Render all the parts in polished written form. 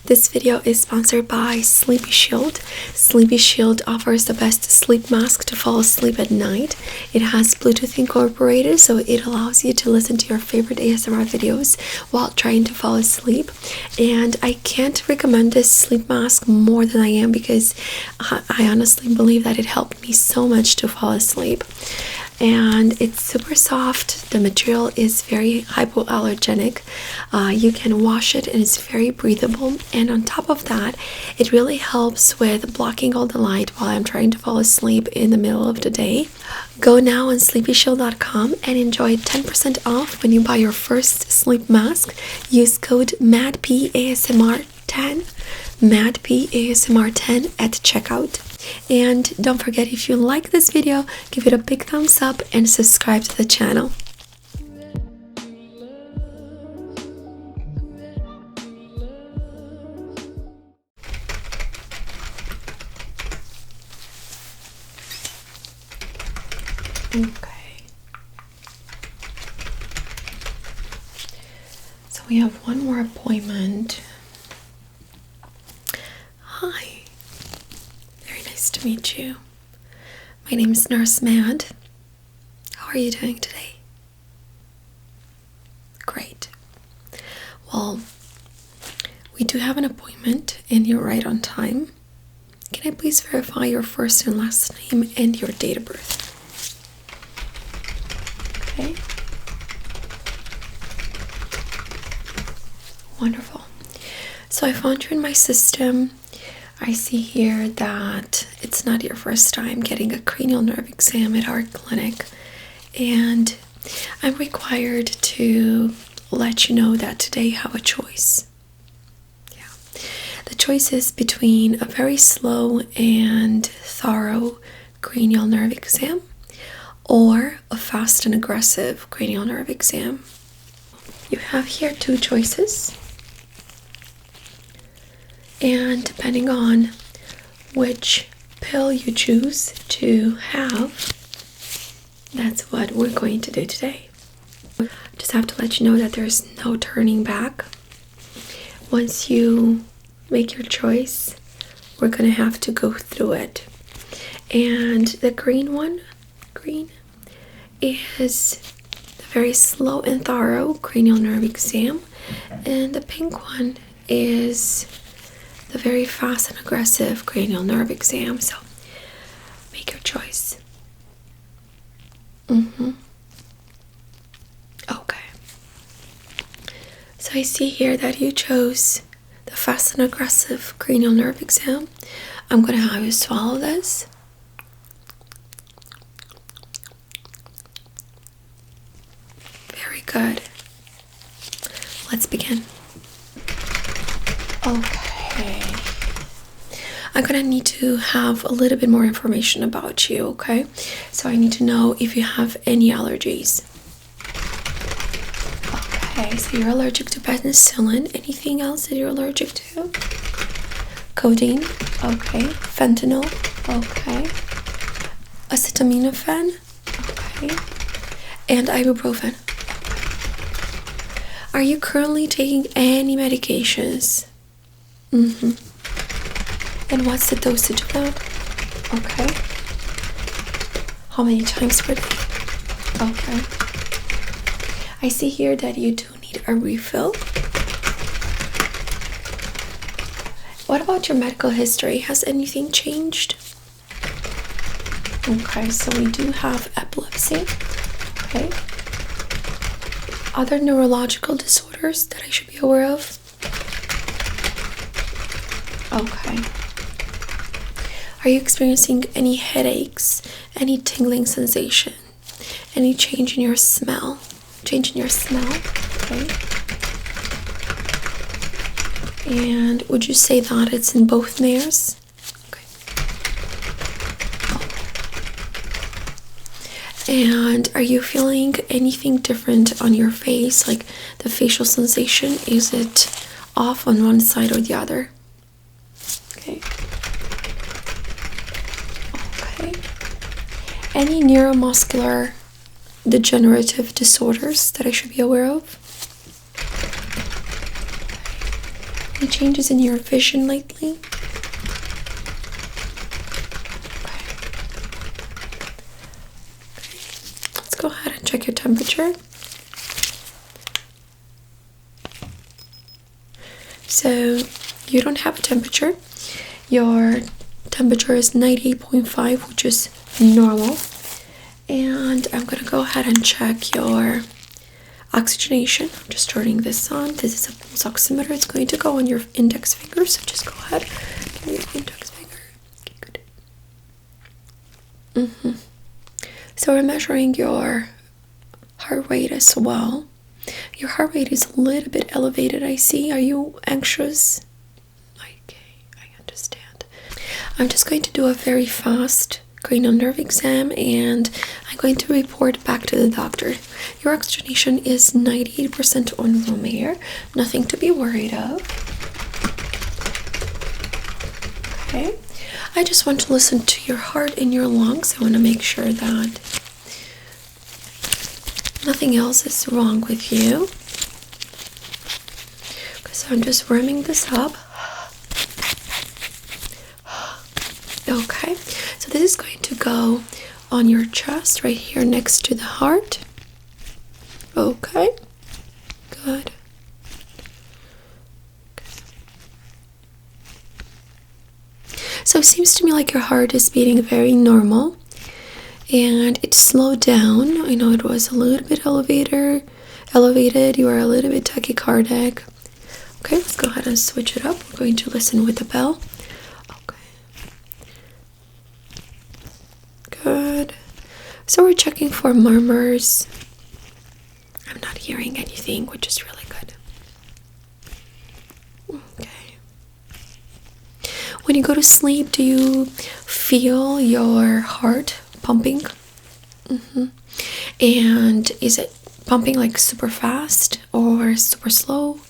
This video is sponsored by Sleepy Shield. Sleepy Shield offers the best sleep mask to fall asleep at night. It has Bluetooth incorporated, so it allows you to listen to your favorite ASMR videos while trying to fall asleep. And I can't recommend this sleep mask more than I am because I honestly believe that it helped me so much to fall asleep. And it's super soft. The material is very hypoallergenic. You can wash it and it's very breathable, and on top of that it really helps with blocking all the light while I'm trying to fall asleep in the middle of the day. Go now on sleepyshield.com and enjoy 10% off when you buy your first sleep mask. Use code MADPASMR10 MADPASMR10 at checkout. And don't forget, if you like this video, give it a big thumbs up and subscribe to the channel. Okay. So we have one more appointment. Hi. Nice to meet you. My name is Nurse Mad. How are you doing today? Great. Well, we do have an appointment and you're right on time. Can I please verify your first and last name and your date of birth? Okay. Wonderful. So I found you in my system. I see here that it's not your first time getting a cranial nerve exam at our clinic, and I'm required to let you know that today you have a choice. Yeah. The choice is between a very slow and thorough cranial nerve exam or a fast and aggressive cranial nerve exam. You have here two choices. And depending on which pill you choose to have, that's what we're going to do today. Just have to let you know that there's no turning back. Once you make your choice, we're going to have to go through it. And the green is the very slow and thorough cranial nerve exam, and the pink one is the very fast and aggressive cranial nerve exam. So make your choice. Okay. So I see here that you chose the fast and aggressive cranial nerve exam. I'm going to have you swallow this. Very good. Let's begin. Okay. I'm gonna need to have a little bit more information about you, okay? So I need to know if you have any allergies. Okay, so you're allergic to penicillin. Anything else that you're allergic to? Codeine, okay. Fentanyl, okay. Acetaminophen, okay. And ibuprofen. Are you currently taking any medications? And what's the dosage of that? Okay. How many times per day? Okay. I see here that you do need a refill. What about your medical history? Has anything changed? Okay, so we do have epilepsy. Okay. Other neurological disorders that I should be aware of? Okay. Are you experiencing any headaches, any tingling sensation, any change in your smell? Okay. And would you say that it's in both nares? Okay. And are you feeling anything different on your face, like the facial sensation? Is it off on one side or the other? Okay. Any neuromuscular degenerative disorders that I should be aware of? Any changes in your vision lately? Okay. Let's go ahead and check your temperature. So you don't have a temperature. Your temperature is 98.5, which is normal. And I'm gonna go ahead and check your oxygenation. I'm just turning this on. This is a pulse oximeter. It's going to go on your index finger, so just go ahead. Give me your index finger. Okay, good. So we're measuring your heart rate as well. Your heart rate is a little bit elevated, I see. Are you anxious? Okay, I understand. I'm just going to do a very fast cranial nerve exam, and I'm going to report back to the doctor. Your oxygenation is 98% on room air. Nothing to be worried of. Okay. I just want to listen to your heart and your lungs. I want to make sure that nothing else is wrong with you. So I'm just warming this up. Okay, so this is going to go on your chest right here next to the heart. Okay, good. So it seems to me like your heart is beating very normal, and it slowed down. I know it was a little bit elevated. You are a little bit tachycardic. Okay, let's go ahead and switch it up. We're going to listen with the bell. Good. So we're checking for murmurs. I'm not hearing anything, which is really good. Okay. When you go to sleep, do you feel your heart pumping? And is it pumping like super fast or super slow?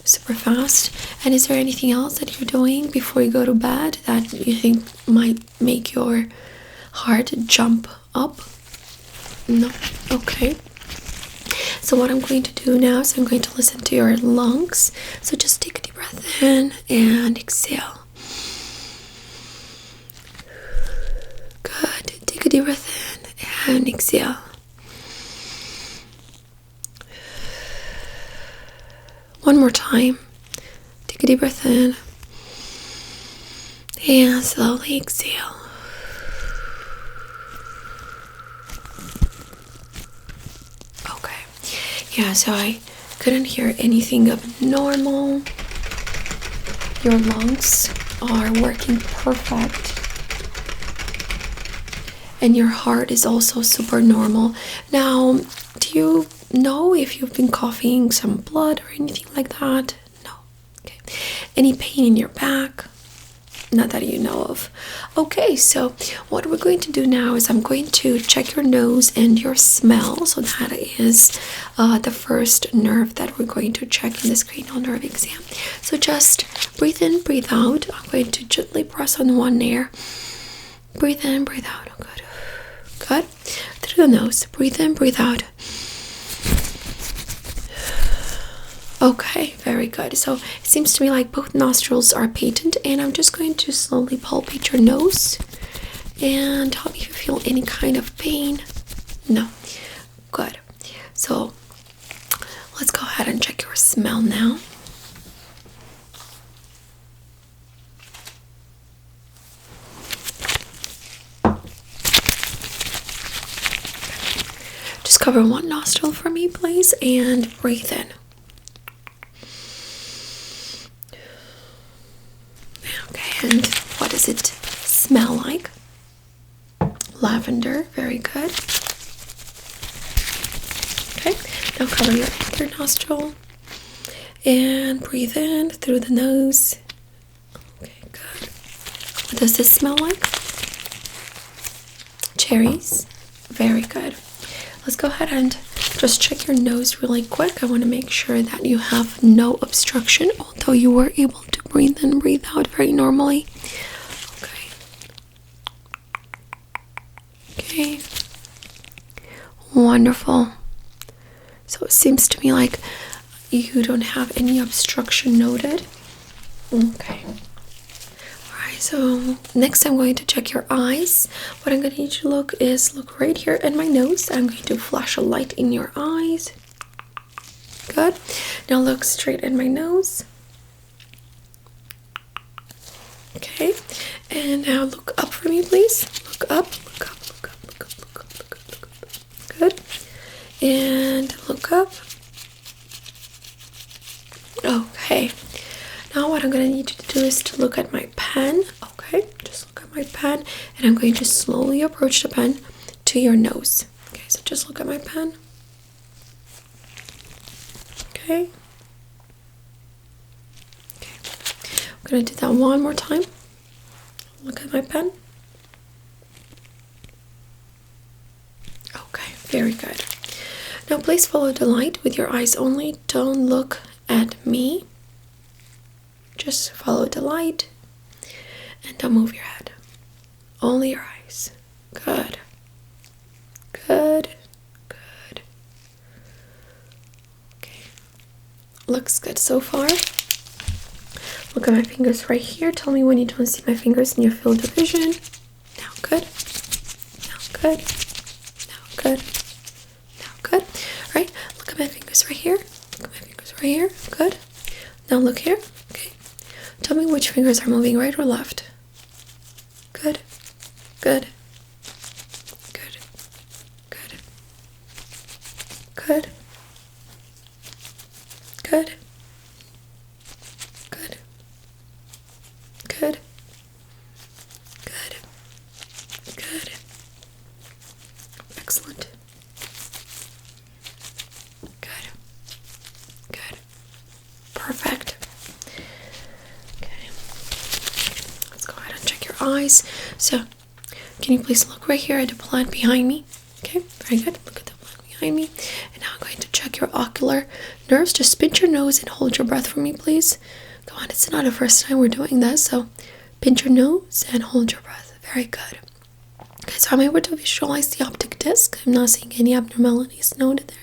Super fast. And is there anything else that you're doing before you go to bed that you think might make your heart jump up? No. Okay. So what I'm going to do now is I'm going to listen to your lungs. So just take a deep breath in and exhale. Good. Take a deep breath in and exhale. One more time. Take a deep breath in and slowly exhale. Yeah, so I couldn't hear anything abnormal. Your lungs are working perfect. And your heart is also super normal. Now, do you know if you've been coughing some blood or anything like that? No. Okay. Any pain in your back? Not that you know of. Okay, so what we're going to do now is I'm going to check your nose and your smell. So that is the first nerve that we're going to check in this cranial nerve exam. So just breathe in, breathe out. I'm going to gently press on one ear. Breathe in, breathe out. Oh, good. Good. Through the nose. Breathe in, breathe out. Okay, very good. So it seems to me like both nostrils are patent, and I'm just going to slowly palpate your nose and tell me if you feel any kind of pain. No. Good. So let's go ahead and check your smell now. Just cover one nostril for me, please, and breathe in. Okay, and what does it smell like? Lavender, very good. Okay, now cover your other nostril and breathe in through the nose. Okay, good. What does this smell like? Cherries, very good. Let's go ahead and just check your nose really quick. I want to make sure that you have no obstruction, although you were able to breathe in, breathe out very normally. Okay. Okay. Wonderful. So it seems to me like you don't have any obstruction noted. Okay. Alright, so next I'm going to check your eyes. What I'm going to need you to look right here at my nose. I'm going to flash a light in your eyes. Good. Now look straight at my nose. Okay. And now look up for me, please. Look up, look up, look up, look up, look up, look up, look up. Good. And look up. Okay. Now what I'm going to need you to do is to look at my pen. Okay. Just look at my pen. And I'm going to slowly approach the pen to your nose. Okay. So just look at my pen. Okay. Okay. I'm going to do that one more time. Look at my pen. Okay. Very good. Now please follow the light with your eyes only. Don't look at me. Just follow the light and don't move your head. Only your eyes. Good. Good. Good. Okay. Looks good so far. Look at my fingers right here. Tell me when you don't see my fingers in your field of vision. Now good. Now good. Now good. Now good. Alright, look at my fingers right here. Look at my fingers right here. Good. Now look here. Okay. Tell me which fingers are moving, right or left. Good. Good. Good. Good. Good. Good. Good. Good. Good. Good. Excellent. Good. Good. Perfect. Okay. Let's go ahead and check your eyes. So, can you please look right here at the plant behind me? Okay, very good. Look at the plant behind me. And now I'm going to check your ocular nerves. Just pinch your nose and hold your breath for me, please. Come on, it's not the first time we're doing this, so pinch your nose and hold your breath. Very good. Okay, so I'm able to visualize the optic disc. I'm not seeing any abnormalities noted there.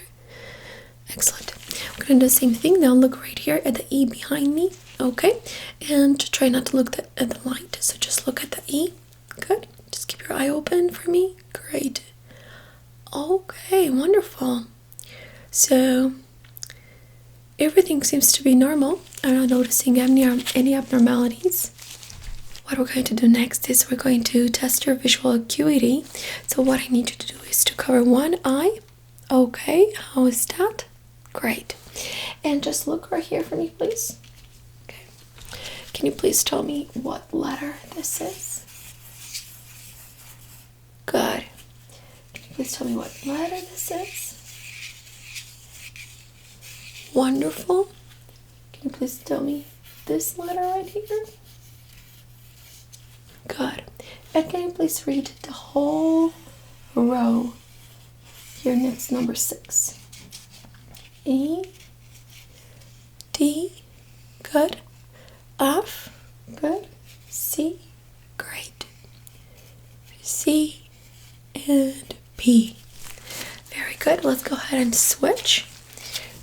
Excellent. We're going to do the same thing. Now look right here at the E behind me. Okay, and try not to look at the light, so just look at the E. Good. Just keep your eye open for me. Great. Okay, wonderful. So everything seems to be normal. I'm not noticing any abnormalities. What we're going to do next is we're going to test your visual acuity. So what I need you to do is to cover one eye. Okay, how is that? Great. And just look right here for me, please. Okay. Can you please tell me what letter this is? Good. Can you please tell me what letter this is? Wonderful. Can you please tell me this letter right here? Good. And can you please read the whole row here next number 6? E, D, good. F, good. C, great. C and P. Very good. Let's go ahead and switch.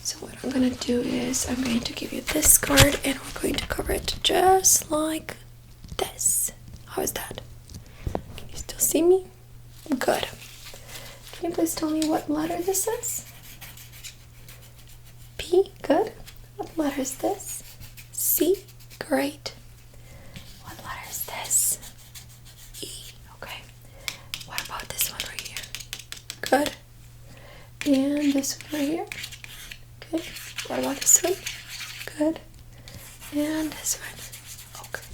So what I'm going to do is I'm going to give you this card and we're going to cover it just like this. How is that? Can you still see me? Good. Can you please tell me what letter this is? P, good. What letter is this? C, great. What letter is this? E, okay. What about this one right here? Good. And this one right here? Okay. What about this one? Good. And this one. Okay.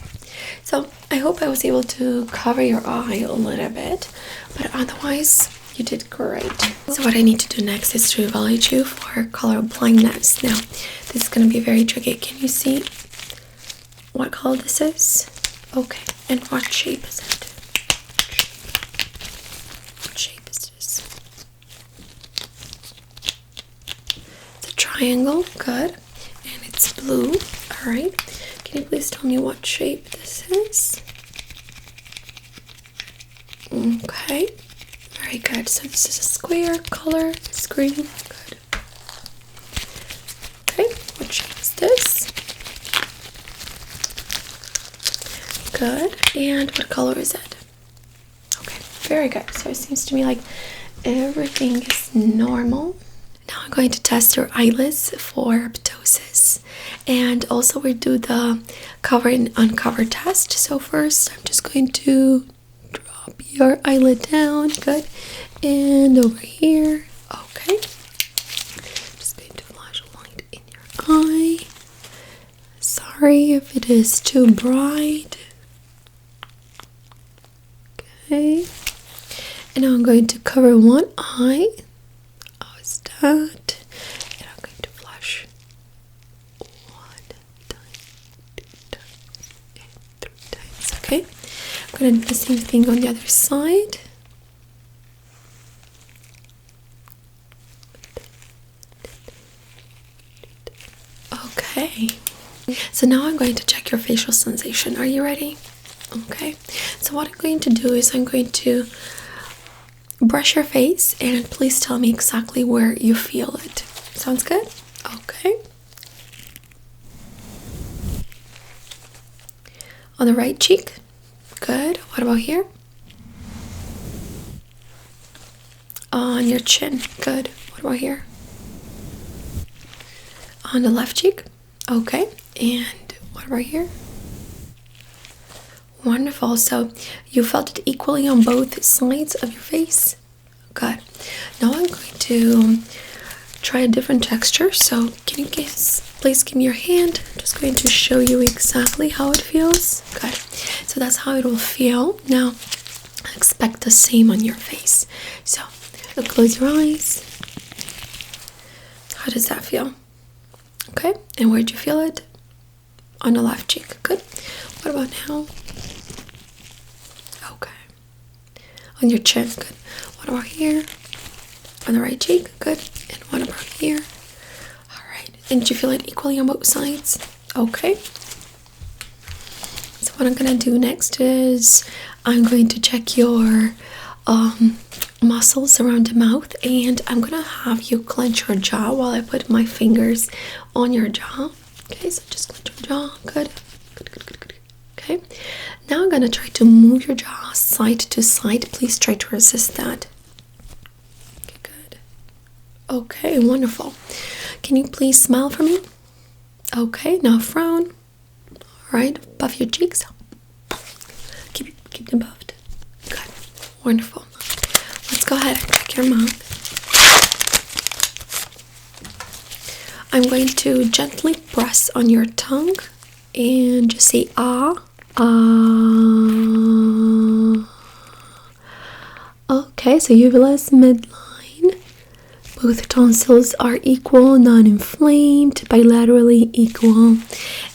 So I hope I was able to cover your eye a little bit, but otherwise you did great. So what I need to do next is to evaluate you for color blindness. Now, this is going to be very tricky. Can you see what color this is? Okay. And what shape is it? What shape is this? It's a triangle. Good. And it's blue. Alright. Can you please tell me what shape this is? Okay. Very good. So this is a square, color is green. Good. Okay, what shape is this? Good. And what color is it? Okay, very good. So it seems to me like everything is normal. Now I'm going to test your eyelids for ptosis, and also we do the cover and uncover test. So first I'm just going to drop your eyelid down. Good. And over here. Okay. Just going to flash a light in your eye. Sorry if it is too bright. Okay. And now I'm going to cover one eye. How's that? And I'm going to flash 1 time, 2 times, and 3 times. Okay. I'm going to do the same thing on the other side. Okay. So now I'm going to check your facial sensation. Are you ready? Okay. So what I'm going to do is I'm going to brush your face and please tell me exactly where you feel it. Sounds good? Okay. On the right cheek. Good. What about here? On your chin. Good. What about here? On the left cheek. Okay. And what about here? Wonderful. So you felt it equally on both sides of your face? Good. Now I'm going to try a different texture. So can you please give me your hand? I'm just going to show you exactly how it feels. Good. So that's how it will feel. Now expect the same on your face. So close your eyes. How does that feel? Okay. And where'd you feel it? On the left cheek. Good. What about now? Okay. On your chin. Good. What about here? On the right cheek. Good. And what about here? Alright. And did you feel it equally on both sides? Okay. So what I'm gonna do next is I'm going to check your muscles around the mouth, and I'm gonna have you clench your jaw while I put my fingers on your jaw. Okay, so just clench your jaw. Good. Good, good, good, good. Okay. Now I'm gonna try to move your jaw side to side. Please try to resist that. Okay, good. Okay, wonderful. Can you please smile for me? Okay, now frown. Alright, puff your cheeks. Keep them puffed. Good. Wonderful. Let's go ahead and check your mouth. I'm going to gently press on your tongue and just say ah. Okay, so uvulus midline. Both tonsils are equal, non-inflamed, bilaterally equal,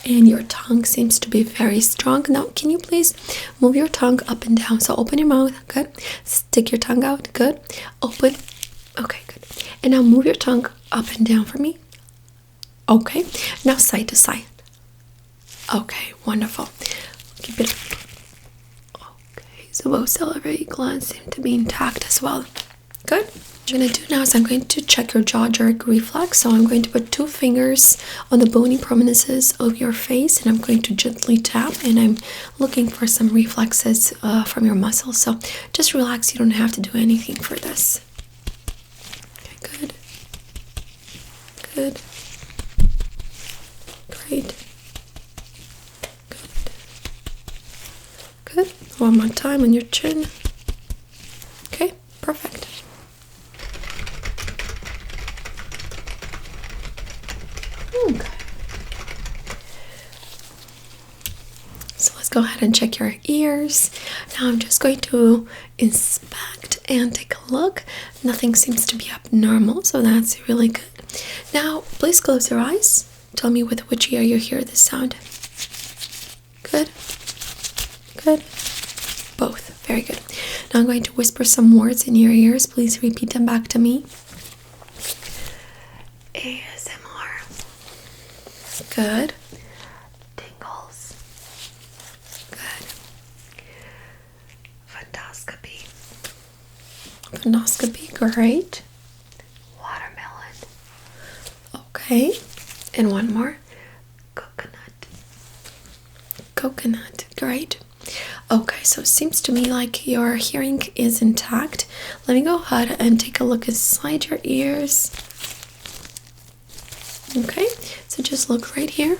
and your tongue seems to be very strong. Now, can you please move your tongue up and down? So open your mouth. Good. Stick your tongue out. Good. Open. Okay, good. And now move your tongue up and down for me. Okay. Now side to side. Okay, wonderful. Keep it up. Okay, so both salivary glands seem to be intact as well. Good. What I'm going to do now is I'm going to check your jaw jerk reflex. So I'm going to put 2 fingers on the bony prominences of your face, and I'm going to gently tap, and I'm looking for some reflexes from your muscles. So just relax. You don't have to do anything for this. Okay, good. Good. Great. Good. One more time on your chin. Okay, perfect. Okay. So let's go ahead and check your ears. Now I'm just going to inspect and take a look. Nothing seems to be abnormal, so that's really good. Now, please close your eyes. Tell me with which ear you hear this sound. Good. Good. Both. Very good. Now I'm going to whisper some words in your ears. Please repeat them back to me. ASMR. Good. Tingles. Good. Fundoscopy. Fundoscopy. Great. Watermelon. Okay. And one more. Coconut. Coconut. Great. Okay, so it seems to me like your hearing is intact. Let me go ahead and take a look inside your ears. Okay, so just look right here.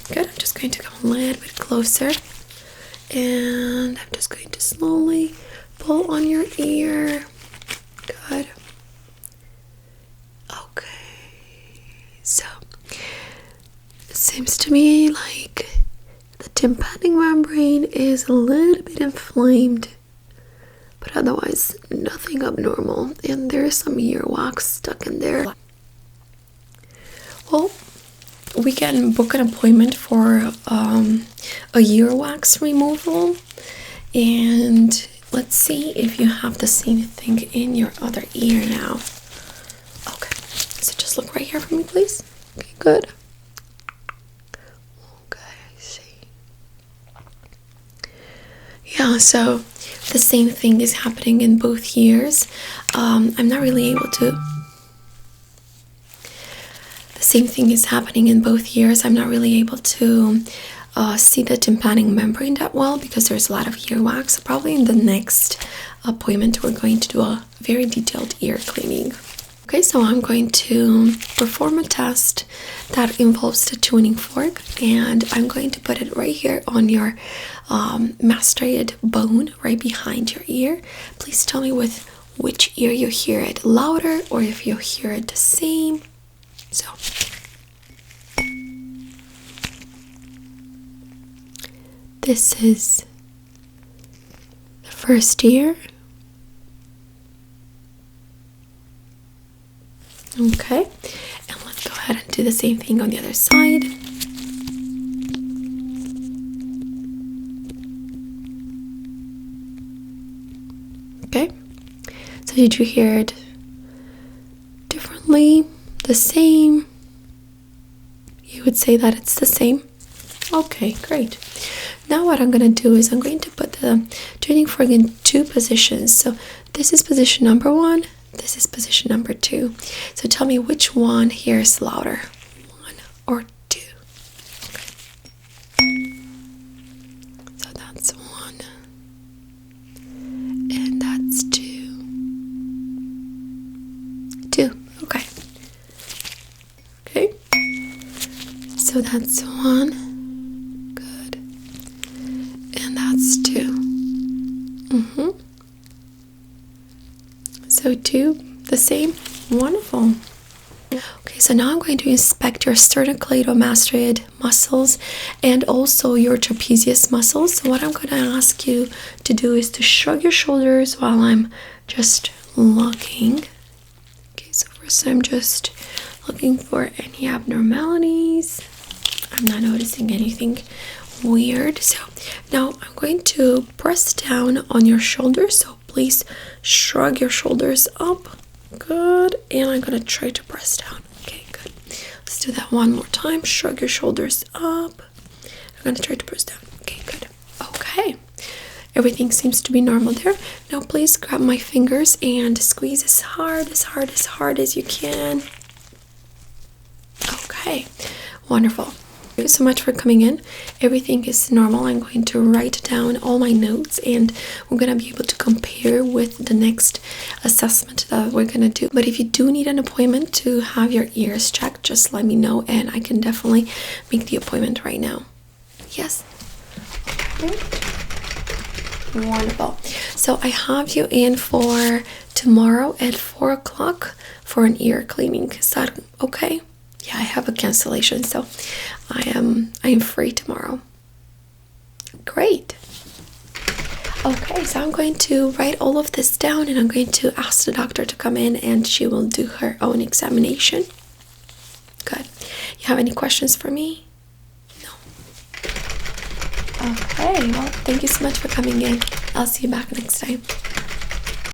Good, I'm just going to come a little bit closer. And I'm just going to slowly pull on your ear. Good. Okay, so it seems to me like the tympanic membrane is a little bit inflamed, but otherwise nothing abnormal, and there is some earwax stuck in there. Well, we can book an appointment for a earwax removal, and let's see if you have the same thing in your other ear now. Okay, so just look right here for me, please. Okay, good. Yeah, so the same thing is happening in both ears. I'm not really able to. The same thing is happening in both ears. I'm not really able to see the tympanic membrane that well because there's a lot of earwax. So probably in the next appointment, we're going to do a very detailed ear cleaning. Okay, so I'm going to perform a test that involves the tuning fork, and I'm going to put it right here on your mastoid bone right behind your ear. Please tell me with which ear you hear it louder or if you hear it the same. So this is the first ear. Okay, and let's go ahead and do the same thing on the other side. Okay, so did you hear it differently, the same? You would say that it's the same? Okay, great. Now what I'm going to do is I'm going to put the tuning fork in two positions. So this is position number 1. This is position number 2. So tell me which one here is louder, 1 or 2. Okay. So that's 1, and that's 2. 2. Okay. Okay. So that's 1. Good. And that's 2. So 2, the same? Wonderful. Okay, so now I'm going to inspect your sternocleidomastoid muscles and also your trapezius muscles. So what I'm going to ask you to do is to shrug your shoulders while I'm just looking. Okay, so first I'm just looking for any abnormalities. I'm not noticing anything weird. So now I'm going to press down on your shoulders. So please shrug your shoulders up. Good. And I'm going to try to press down. Okay, good. Let's do that one more time. Shrug your shoulders up. I'm going to try to press down. Okay, good. Okay. Everything seems to be normal there. Now please grab my fingers and squeeze as hard as you can. Okay. Wonderful. Thank you so much for coming in. Everything is normal. I'm going to write down all my notes and we're going to be able to compare with the next assessment that we're going to do. But if you do need an appointment to have your ears checked, just let me know and I can definitely make the appointment right now. Yes? Okay. Wonderful. So I have you in for tomorrow at 4 o'clock for an ear cleaning. Is that okay? Yeah, I have a cancellation, so I am free tomorrow. Great. Okay, so I'm going to write all of this down and I'm going to ask the doctor to come in and she will do her own examination. Good. You have any questions for me? No. Okay, well, thank you so much for coming in. I'll see you back next time.